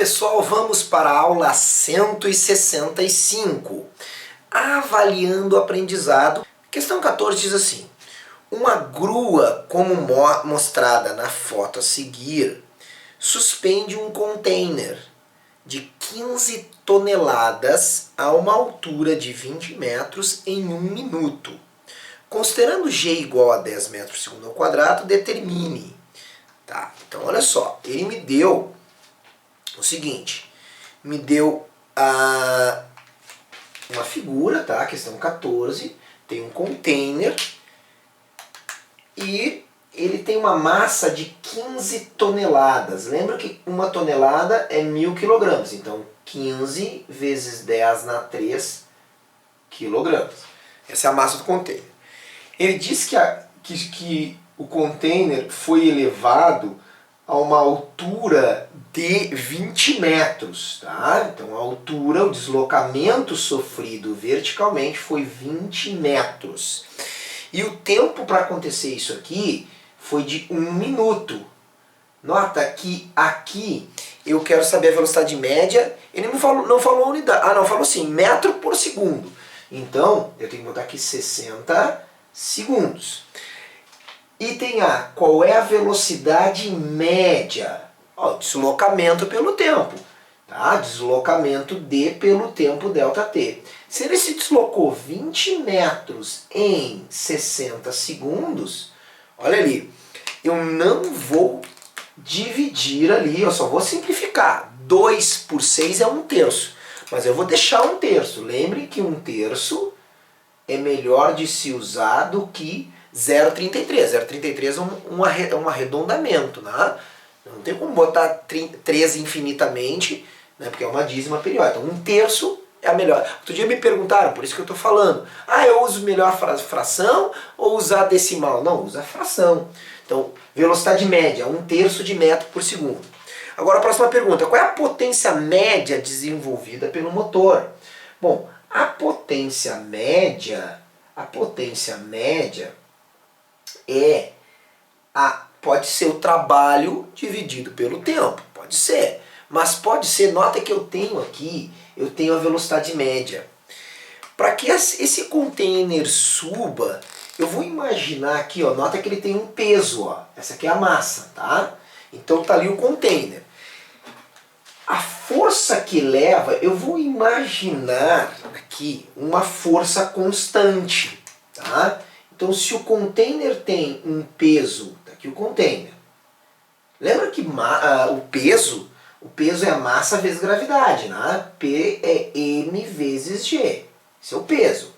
pessoal, vamos para a aula 165, avaliando o aprendizado. Questão 14 diz assim: uma grua, como mostrada na foto a seguir, suspende um container de 15 toneladas a uma altura de 20 metros em 1 minuto. Considerando G igual a 10 metros por segundo ao quadrado, determine. Tá, então olha só, ele me deu o seguinte, me deu uma figura, tá? Questão 14, tem um container e ele tem uma massa de 15 toneladas. Lembra que uma tonelada é 1000 quilogramas, então 15 vezes 10 na 3 quilogramas. Essa é a massa do container. Ele diz que o container foi elevado a uma altura de 20 metros, tá? Então a altura, o deslocamento sofrido verticalmente foi 20 metros. E o tempo para acontecer isso aqui foi de 1 minuto. Nota que aqui eu quero saber a velocidade média. Ele não falou a unidade. Ah, não, falou assim, metro por segundo. Então eu tenho que botar aqui 60 segundos. Item A, qual é a velocidade média? Ó, deslocamento pelo tempo. Tá? Deslocamento D pelo tempo ΔT. Se ele se deslocou 20 metros em 60 segundos, olha ali, eu não vou dividir ali, eu só vou simplificar. 2 por 6 é 1/3, mas eu vou deixar 1/3. Lembre que 1/3 é melhor de se usar do que 0,33. 0,33 é um arredondamento, né? Não tem como botar 3 infinitamente, né? Porque é uma dízima periódica. Então 1/3 é a melhor. Outro dia me perguntaram, por isso que eu estou falando. Ah, eu uso melhor fração ou usar decimal? Não, usa fração. Então, velocidade média, 1/3 de metro por segundo. Agora a próxima pergunta, qual é a potência média desenvolvida pelo motor? Bom, a potência média pode ser o trabalho dividido pelo tempo, pode ser. Mas pode ser, nota que eu tenho a velocidade média. Para que esse container suba, eu vou imaginar aqui, ó, nota que ele tem um peso, ó. Essa aqui é a massa, tá? Então tá ali o container. A força que leva, eu vou imaginar aqui uma força constante, tá? Então se o container tem um peso, tá aqui o container. Lembra que o peso é a massa vezes gravidade, né? P é m vezes g. Esse é o peso.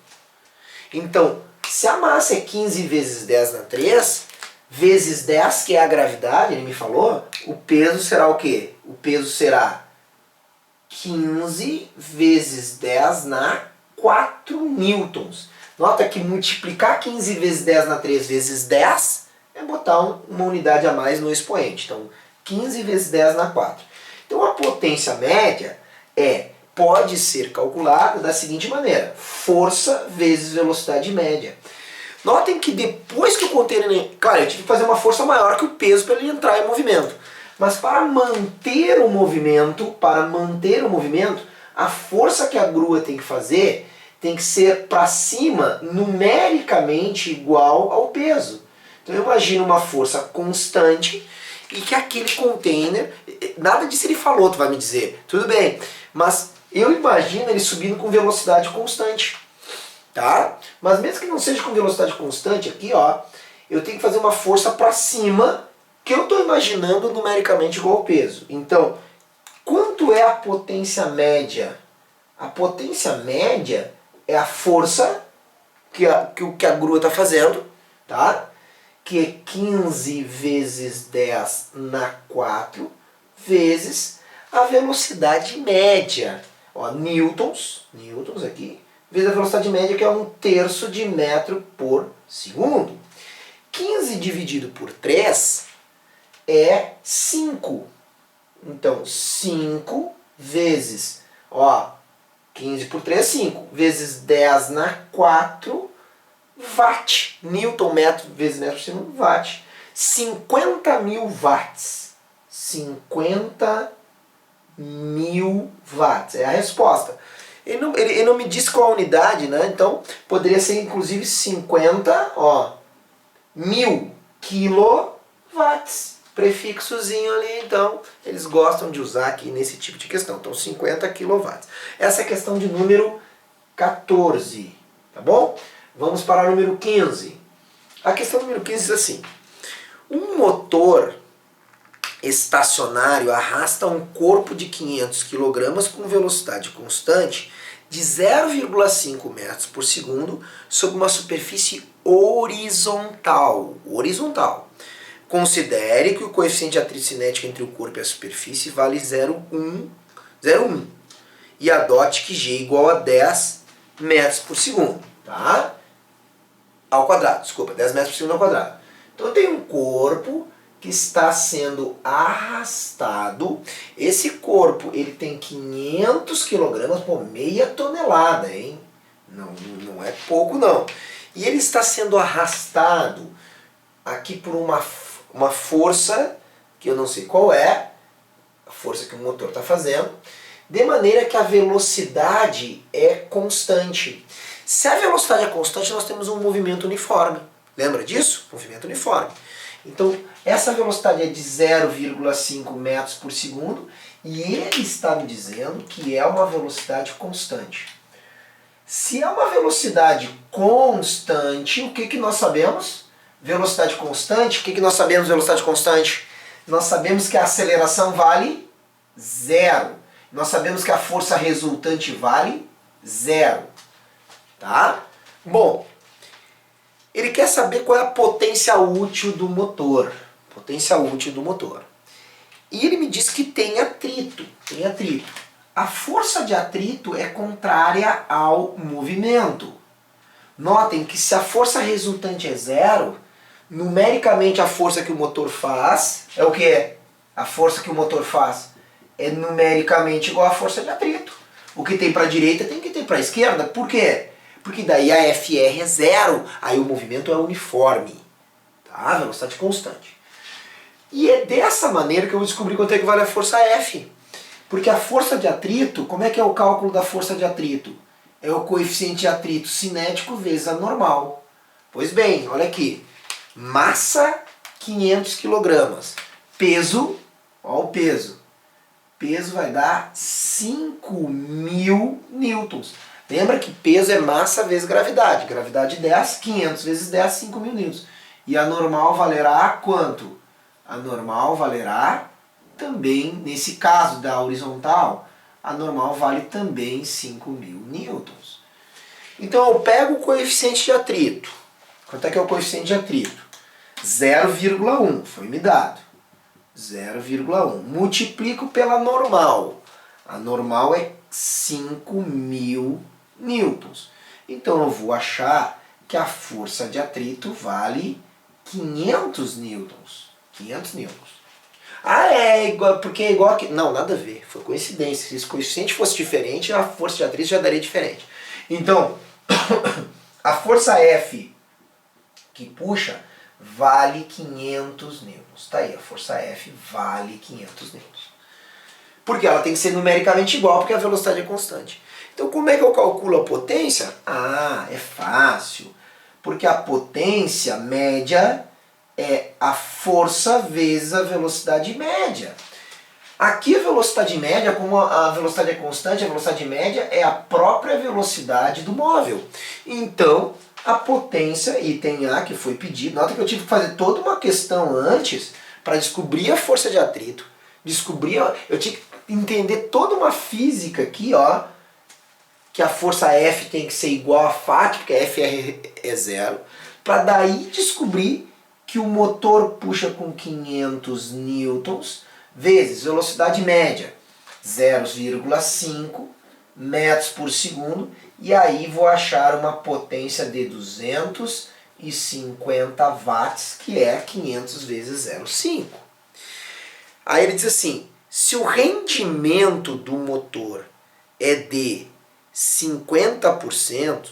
Então, se a massa é 15 vezes 10 na 3, vezes 10, que é a gravidade, ele me falou, o peso será o quê? O peso será 15 vezes 10 na 4 newtons. Nota que multiplicar 15 vezes 10 na 3 vezes 10 é botar uma unidade a mais no expoente. Então, 15 vezes 10 na 4. Então, a potência média pode ser calculada da seguinte maneira: força vezes velocidade média. Notem que depois que o container... Claro, eu tive que fazer uma força maior que o peso para ele entrar em movimento. Mas para manter o movimento, a força que a grua tem que fazer tem que ser para cima, numericamente igual ao peso. Então eu imagino uma força constante e que aquele container... Nada disso ele falou, tu vai me dizer. Tudo bem, mas eu imagino ele subindo com velocidade constante. Tá? Mas mesmo que não seja com velocidade constante, aqui ó, eu tenho que fazer uma força para cima que eu estou imaginando numericamente igual ao peso. Então, quanto é a potência média? A potência média é a força que a grua está fazendo, tá? Que é 15 vezes 10 na 4 vezes a velocidade média. Ó, newtons aqui, vezes a velocidade média, que é 1/3 de metro por segundo. 15 dividido por 3 é 5. Então, 5 vezes, ó, 15 por 3 é 5, vezes 10 na 4, watt. Newton, metro, vezes metro por segundo, watt. 50.000 watts. 50 1000 watts. É a resposta. Ele não me diz qual a unidade, né? Então poderia ser inclusive 50, ó, 1000 quilowatts. Prefixozinho ali, então eles gostam de usar aqui nesse tipo de questão. Então 50 quilowatts. Essa é a questão de número 14, tá bom? Vamos para o número 15. A questão número 15 diz assim: um motor estacionário arrasta um corpo de 500 kg com velocidade constante de 0,5 metros por segundo sobre uma superfície horizontal. Considere que o coeficiente de atrito cinético entre o corpo e a superfície vale 0,1 e adote que G igual a 10 metros por segundo, tá? Ao quadrado, desculpa, 10 metros por segundo ao quadrado. Então eu tenho um corpo que está sendo arrastado. Esse corpo ele tem 500 kg, pô, meia tonelada, hein? Não é pouco não. E ele está sendo arrastado aqui por uma força, que eu não sei qual é, a força que o motor está fazendo, de maneira que a velocidade é constante. Se a velocidade é constante, nós temos um movimento uniforme. Lembra disso? Movimento uniforme. Então, essa velocidade é de 0,5 metros por segundo e ele está me dizendo que é uma velocidade constante. Se é uma velocidade constante, o que nós sabemos? Velocidade constante, o que nós sabemos de velocidade constante? Nós sabemos que a aceleração vale 0. Nós sabemos que a força resultante vale 0. Tá? Bom, ele quer saber qual é a potência útil do motor. Potência útil do motor. E ele me diz que tem atrito. Tem atrito. A força de atrito é contrária ao movimento. Notem que se a força resultante é 0, numericamente a força que o motor faz é o que? A força que o motor faz é numericamente igual à força de atrito. O que tem para a direita tem que ter para a esquerda. Por quê? Porque daí a FR é 0, aí o movimento é uniforme. Tá? Velocidade constante. E é dessa maneira que eu vou descobrir quanto é que vale a força F. Porque a força de atrito, como é que é o cálculo da força de atrito? É o coeficiente de atrito cinético vezes a normal. Pois bem, olha aqui. Massa, 500 kg. Peso, olha o peso. Peso vai dar 5.000 newtons. Lembra que peso é massa vezes gravidade. Gravidade 10, 500 vezes 10, 5.000 newtons. E a normal valerá quanto? A normal valerá também, nesse caso da horizontal, a normal vale também 5.000 newtons. Então eu pego o coeficiente de atrito. Quanto é que é o coeficiente de atrito? 0,1, foi me dado. 0,1. Multiplico pela normal. A normal é 5.000 newtons. Então eu vou achar que a força de atrito vale 500 newtons. 500 newtons. Ah, é igual, porque é igual aqui. Não, nada a ver. Foi coincidência. Se esse coeficiente fosse diferente, a força de atrito já daria diferente. Então, a força F que puxa vale 500 newtons. Tá aí, a força F vale 500 newtons. Porque ela tem que ser numericamente igual, porque a velocidade é constante. Então, como é que eu calculo a potência? Ah, é fácil. Porque a potência média é a força vezes a velocidade média. Aqui a velocidade média, como a velocidade é constante, a velocidade média é a própria velocidade do móvel. Então, a potência, item A, que foi pedido, nota que eu tive que fazer toda uma questão antes para descobrir a força de atrito, eu tinha que entender toda uma física aqui, ó, que a força F tem que ser igual a FAT, porque a FR é 0, para daí descobrir que o motor puxa com 500 newtons vezes velocidade média, 0,5 metros por segundo, e aí vou achar uma potência de 250 watts, que é 500 vezes 0,5. Aí ele diz assim, se o rendimento do motor é de 50%,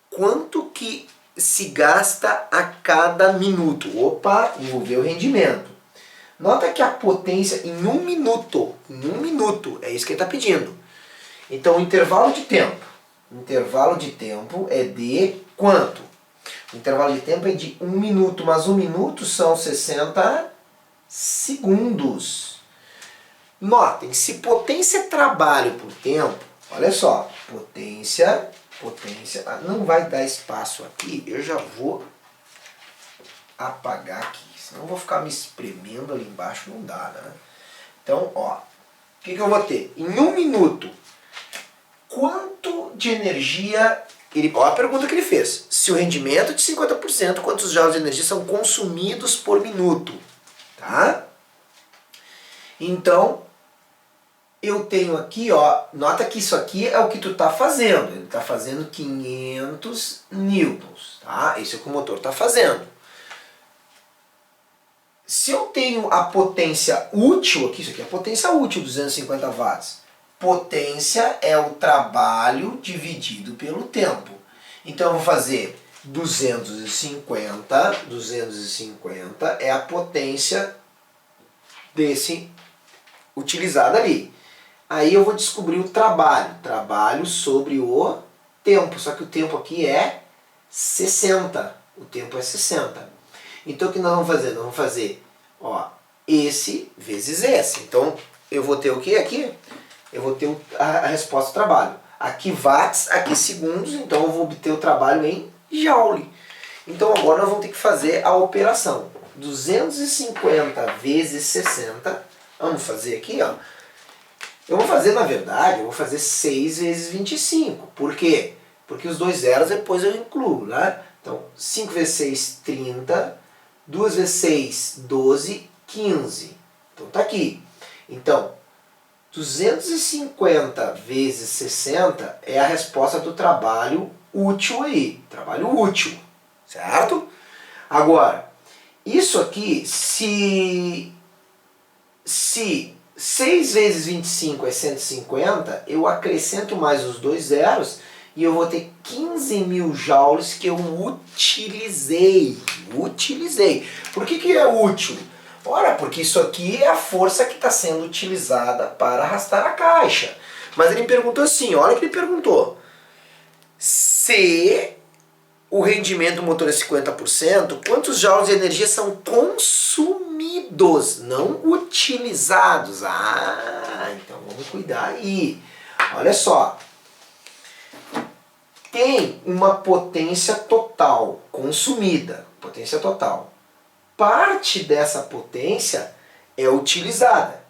quanto que se gasta a cada minuto? Opa, envolveu o rendimento. Nota que a potência em um minuto, é isso que ele está pedindo. Então o intervalo de tempo é de quanto? O intervalo de tempo é de 1 minuto, mas 1 minuto são 60 segundos. Notem, se potência é trabalho por tempo, olha só, potência, não vai dar espaço aqui, eu já vou apagar aqui, senão eu vou ficar me espremendo ali embaixo, não dá, né? Então, ó, o que eu vou ter? Em 1 minuto, quanto de energia... Olha a pergunta que ele fez. Se o rendimento é de 50%, quantos joules de energia são consumidos por minuto? Tá? Então, eu tenho aqui, ó, nota que isso aqui é o que tu está fazendo. Ele está fazendo 500 newtons, tá? Isso é o que o motor está fazendo. Se eu tenho a potência útil aqui, isso aqui é a potência útil, 250 watts. Potência é o trabalho dividido pelo tempo. Então eu vou fazer 250 é a potência desse utilizado ali. Aí eu vou descobrir o trabalho sobre o tempo, só que o tempo aqui é 60. O tempo é 60. Então o que nós vamos fazer? Nós vamos fazer, ó, esse vezes esse. Então eu vou ter o que aqui? Eu vou ter a resposta do trabalho. Aqui watts, aqui segundos, então eu vou obter o trabalho em joule. Então agora nós vamos ter que fazer a operação. 250 vezes 60, vamos fazer aqui, ó. Eu vou fazer, na verdade, eu vou fazer 6 vezes 25. Por quê? Porque os dois zeros depois eu incluo, né? Então 5 vezes 6, 30. 2 vezes 6, 12, 15. Então tá aqui. Então, 250 vezes 60 é a resposta do trabalho útil aí. Trabalho útil, certo? Agora, isso aqui, se 6 vezes 25 é 150, eu acrescento mais os dois zeros e eu vou ter 15.000 joules que eu utilizei. Por que é útil? Ora, porque isso aqui é a força que está sendo utilizada para arrastar a caixa. Mas ele me perguntou assim, olha o que ele perguntou. Se o rendimento do motor é 50%, quantos joules de energia são consumidos, não utilizados? Ah, então vamos cuidar aí. Olha só. Tem uma potência total consumida, potência total. Parte dessa potência é utilizada,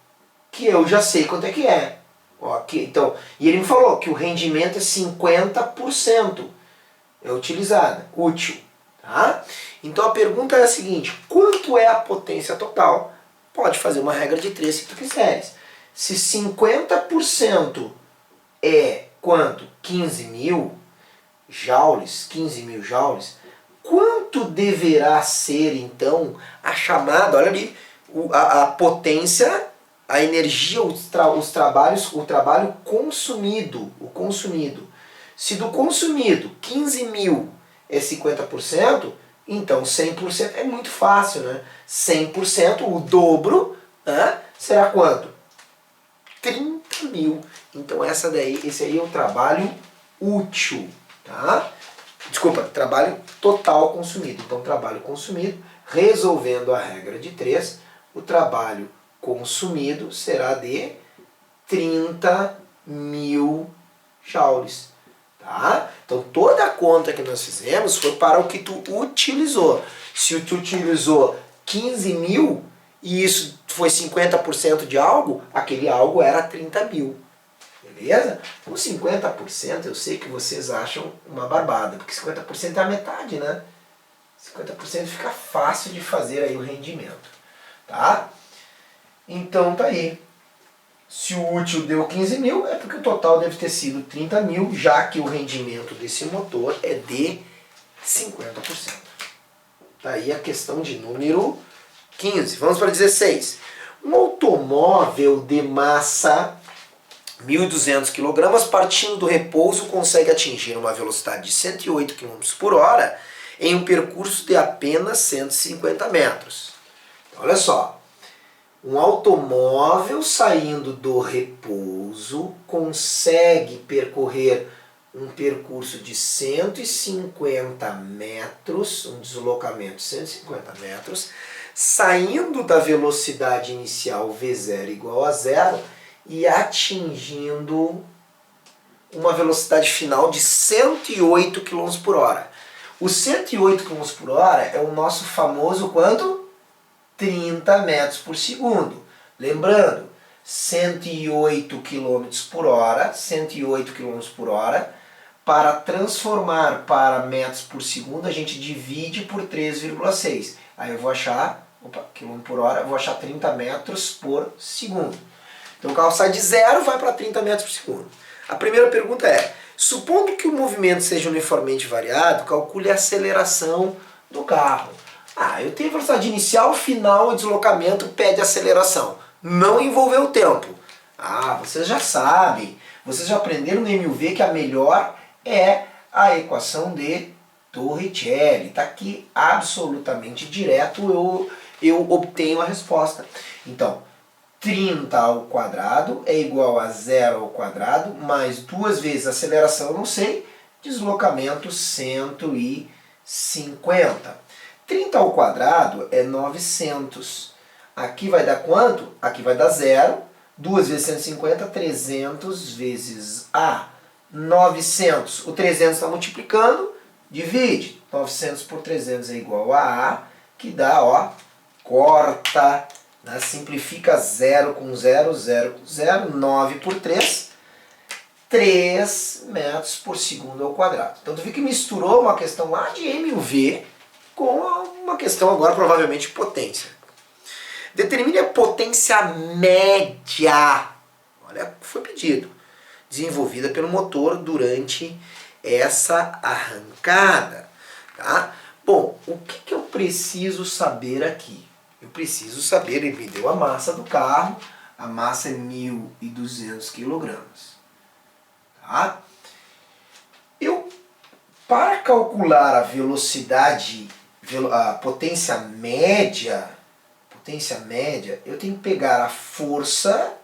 que eu já sei quanto é que é. Ok, então, e ele me falou que o rendimento é 50% é utilizada, útil. Tá? Então a pergunta é a seguinte, quanto é a potência total? Pode fazer uma regra de 3 se tu quiseres. Se 50% é quanto? 15.000 joules, 15.000 joules, quanto deverá ser então a chamada, olha ali, a potência, a energia, o trabalho consumido, o consumido. Se do consumido 15.000 é 50%, então 100% é muito fácil, né? 100%, o dobro, né, será quanto? 30.000. Então esse aí é o trabalho útil, tá? Desculpa, trabalho total consumido. Então, trabalho consumido, resolvendo a regra de 3, o trabalho consumido será de 30.000 joules. Tá? Então, toda a conta que nós fizemos foi para o que tu utilizou. Se tu utilizou 15.000 e isso foi 50% de algo, aquele algo era 30.000. Beleza? Com 50% eu sei que vocês acham uma barbada, porque 50% é a metade, né? 50% fica fácil de fazer aí o rendimento. Tá? Então tá aí. Se o útil deu 15.000, é porque o total deve ter sido 30.000, já que o rendimento desse motor é de 50%. Tá aí a questão de número 15. Vamos para 16. Um automóvel de massa 1.200 kg, partindo do repouso, consegue atingir uma velocidade de 108 km por hora em um percurso de apenas 150 metros. Então, olha só, Um automóvel saindo do repouso consegue percorrer um percurso de 150 metros, um deslocamento de 150 metros, saindo da velocidade inicial V0 igual a zero e atingindo uma velocidade final de 108 km por hora. O 108 km por hora é o nosso famoso quanto? 30 metros por segundo. Lembrando, 108 km por hora, 108 km por hora, para transformar para metros por segundo, a gente divide por 3,6. Aí eu vou achar, quilômetro por hora, eu vou achar 30 metros por segundo. Então o carro sai de 0 vai para 30 metros por segundo. A primeira pergunta é, supondo que o movimento seja uniformemente variado, calcule a aceleração do carro. Eu tenho velocidade inicial, final, o deslocamento pede aceleração. Não envolveu o tempo. Vocês já sabem, vocês já aprenderam no MUV que a melhor é a equação de Torricelli. Está aqui absolutamente direto, eu obtenho a resposta. Então, 30 ao quadrado é igual a 0 ao quadrado, mais 2 vezes a aceleração, eu não sei, deslocamento 150. 30 ao quadrado é 900. Aqui vai dar quanto? Aqui vai dar 0. 2 vezes 150, 300 vezes A. 900. O 300 está multiplicando, divide. 900 por 300 é igual a A, que dá, corta, né? Simplifica 0 com 0, 0 com 0, 9 por 3, 3 metros por segundo ao quadrado. Então tu vê que misturou uma questão lá de MUV com uma questão agora provavelmente de potência. Determine a potência média, olha, foi pedido, desenvolvida pelo motor durante essa arrancada. Tá? Bom, o que eu preciso saber aqui? Eu preciso saber, ele me deu a massa do carro, a massa é 1.200 kg. Tá? Para calcular a velocidade, a potência média, eu tenho que pegar a força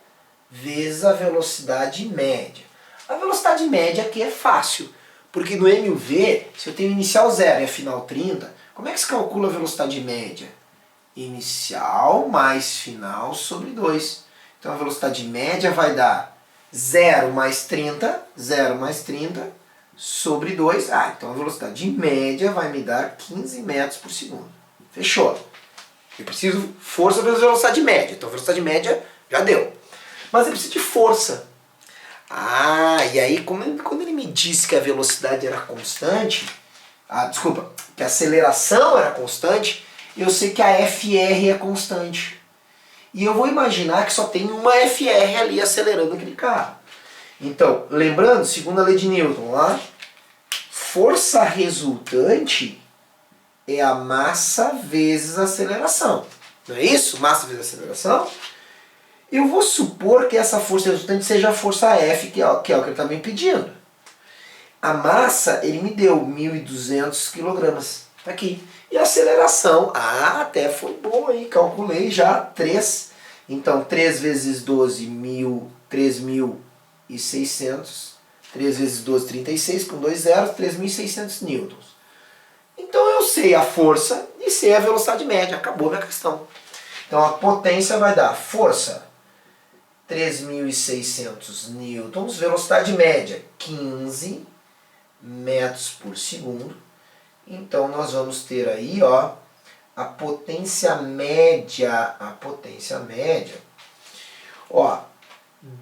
vezes a velocidade média. A velocidade média aqui é fácil, porque no MUV, se eu tenho inicial 0 e a final 30, como é que se calcula a velocidade média? Inicial mais final sobre 2. Então a velocidade média vai dar 0 mais 30 sobre 2. Então a velocidade média vai me dar 15 metros por segundo. Fechou. Eu preciso força vezes velocidade média. Então a velocidade média já deu. Mas eu preciso de força. E aí quando ele me disse que a velocidade era constante, que a aceleração era constante, eu sei que a FR é constante. E eu vou imaginar que só tem uma FR ali acelerando aquele carro. Então, lembrando, segundo a lei de Newton lá, força resultante é a massa vezes a aceleração. Não é isso? Massa vezes aceleração. Eu vou supor que essa força resultante seja a força F, que é o que ele está me pedindo. A massa, ele me deu 1.200 kg. Tá aqui. E a aceleração, até foi boa, hein? Calculei já 3. Então, 3 vezes 12, 3.600. 3 vezes 12, 36, com 2 zeros, 3.600 newtons. Então eu sei a força e sei a velocidade média. Acabou a minha questão. Então a potência vai dar força 3.600 newtons, velocidade média 15 metros por segundo. Então nós vamos ter aí a potência média.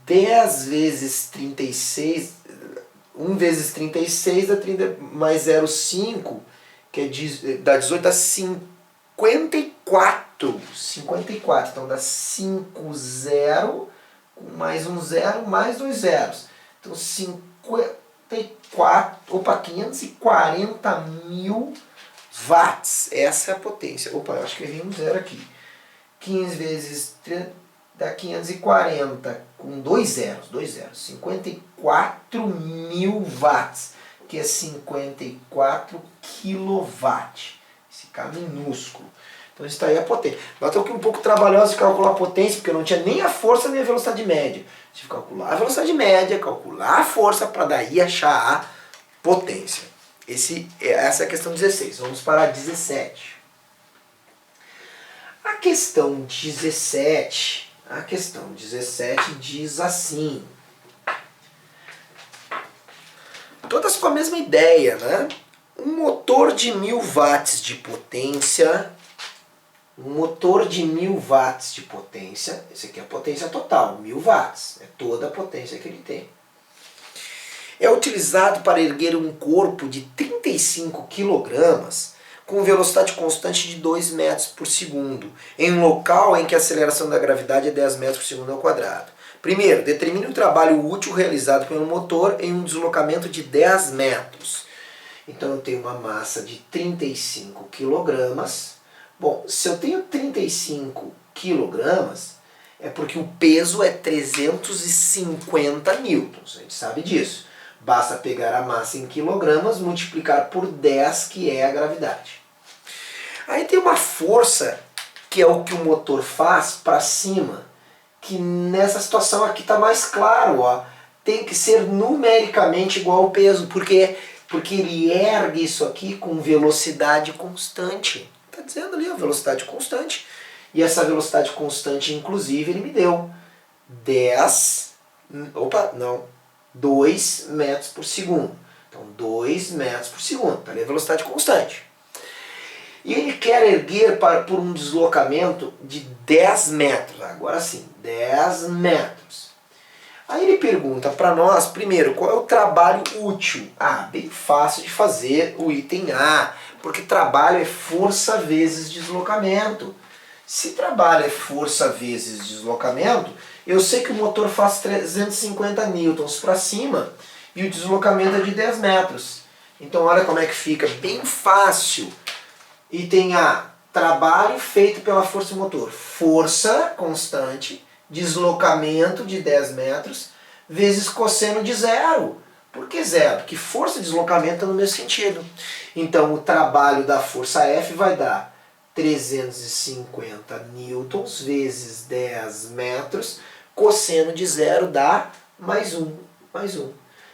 10 vezes 36, 1 vezes 36 dá 30 mais 0,5, que dá 18, dá 54. 54, então dá 5 0, mais um 0, mais 2 zeros. Então 540 mil watts. Essa é a potência. Eu acho que errei um zero aqui. 15 vezes 30 dá 540, com 2 zeros. 54 mil watts, que é 54 kW. Esse K minúsculo. Então está aí a potência. Nota que um pouco trabalhoso de calcular a potência, porque eu não tinha nem a força nem a velocidade média. Tive que calcular a velocidade média, calcular a força, para daí achar a potência. Essa é a questão 16. Vamos para a 17. A questão 17 diz assim. Todas com a mesma ideia, né? Um motor de 1000 watts de potência, esse aqui é a potência total, 1000 watts, é toda a potência que ele tem. É utilizado para erguer um corpo de 35 kg com velocidade constante de 2 metros por segundo, em um local em que a aceleração da gravidade é 10 metros por segundo ao quadrado. Primeiro, determine o trabalho útil realizado pelo motor em um deslocamento de 10 metros. Então eu tenho uma massa de 35 kg. Bom, se eu tenho 35 kg, é porque o peso é 350 newtons. A gente sabe disso. Basta pegar a massa em quilogramas, multiplicar por 10, que é a gravidade. Aí tem uma força, que é o que o motor faz para cima, que nessa situação aqui está mais claro, ó. Tem que ser numericamente igual ao peso, porque ele ergue isso aqui com velocidade constante. Está dizendo ali, a velocidade constante. E essa velocidade constante, inclusive, ele me deu 2 metros por segundo. Então, 2 metros por segundo. Está ali a velocidade constante. E ele quer erguer por um deslocamento de 10 metros. Agora sim, 10 metros. Aí ele pergunta para nós, primeiro, qual é o trabalho útil? Bem fácil de fazer o item A, porque trabalho é força vezes deslocamento. Se trabalho é força vezes deslocamento, eu sei que o motor faz 350 newtons para cima e o deslocamento é de 10 metros. Então olha como é que fica, bem fácil. Item A, trabalho feito pela força motor. Força constante, deslocamento de 10 metros, vezes cosseno de zero. Por que zero? Porque força e deslocamento estão no mesmo sentido. Então o trabalho da força F vai dar 350 newtons vezes 10 metros, cosseno de zero dá mais um.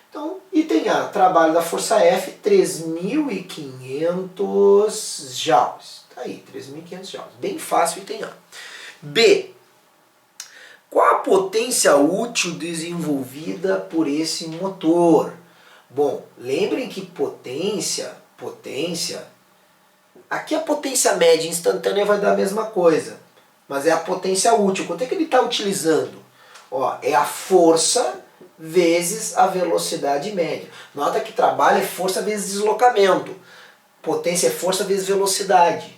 Então, item A, trabalho da força F, 3.500 joules. Tá aí, 3.500 joules. Bem fácil, item A. B. Qual a potência útil desenvolvida por esse motor? Bom, lembrem que potência, aqui a potência média instantânea vai dar a mesma coisa, mas é a potência útil. Quanto é que ele está utilizando? É a força vezes a velocidade média. Nota que trabalho é força vezes deslocamento. Potência é força vezes velocidade.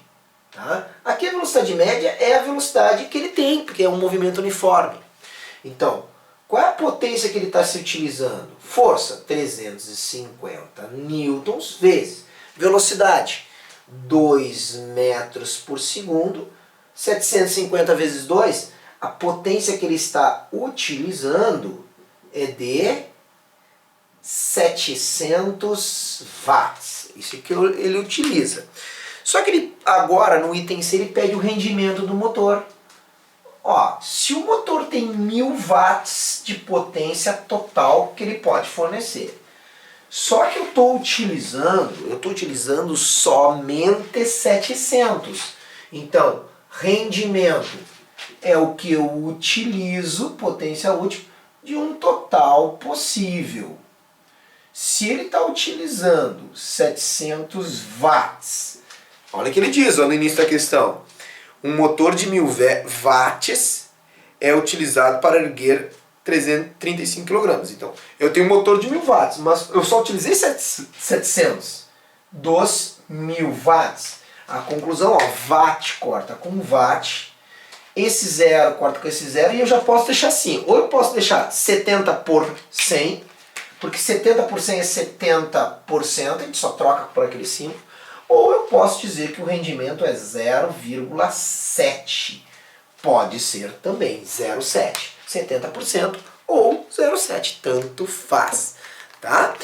Tá? Aqui a velocidade média é a velocidade que ele tem, porque é um movimento uniforme. Então, qual é a potência que ele está se utilizando? Força, 350 newtons, vezes velocidade, 2 metros por segundo, 750 vezes 2, a potência que ele está utilizando é de 700 watts. Isso que ele utiliza. Só que ele, agora, no item C, ele pede o rendimento do motor. Se o motor tem 1000 watts de potência total que ele pode fornecer. Só que eu estou utilizando somente 700. Então, rendimento é o que eu utilizo, potência útil, de um total possível. Se ele está utilizando 700 watts, olha o que ele diz no início da questão. Um motor de 1000 watts é utilizado para erguer 335 kg. Então, eu tenho um motor de 1000 watts, mas eu só utilizei 700 dos 1000 watts. A conclusão, watt corta com watt, esse zero corta com esse zero, e eu já posso deixar assim. Ou eu posso deixar 70 por 100, porque 70 por 100 é 70%, a gente só troca por aquele símbolo. Ou eu posso dizer que o rendimento é 0,7. Pode ser também 0,7. 70% ou 0,7. Tanto faz. Tá?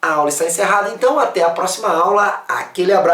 A aula está encerrada, então. Até a próxima aula. Aquele abraço.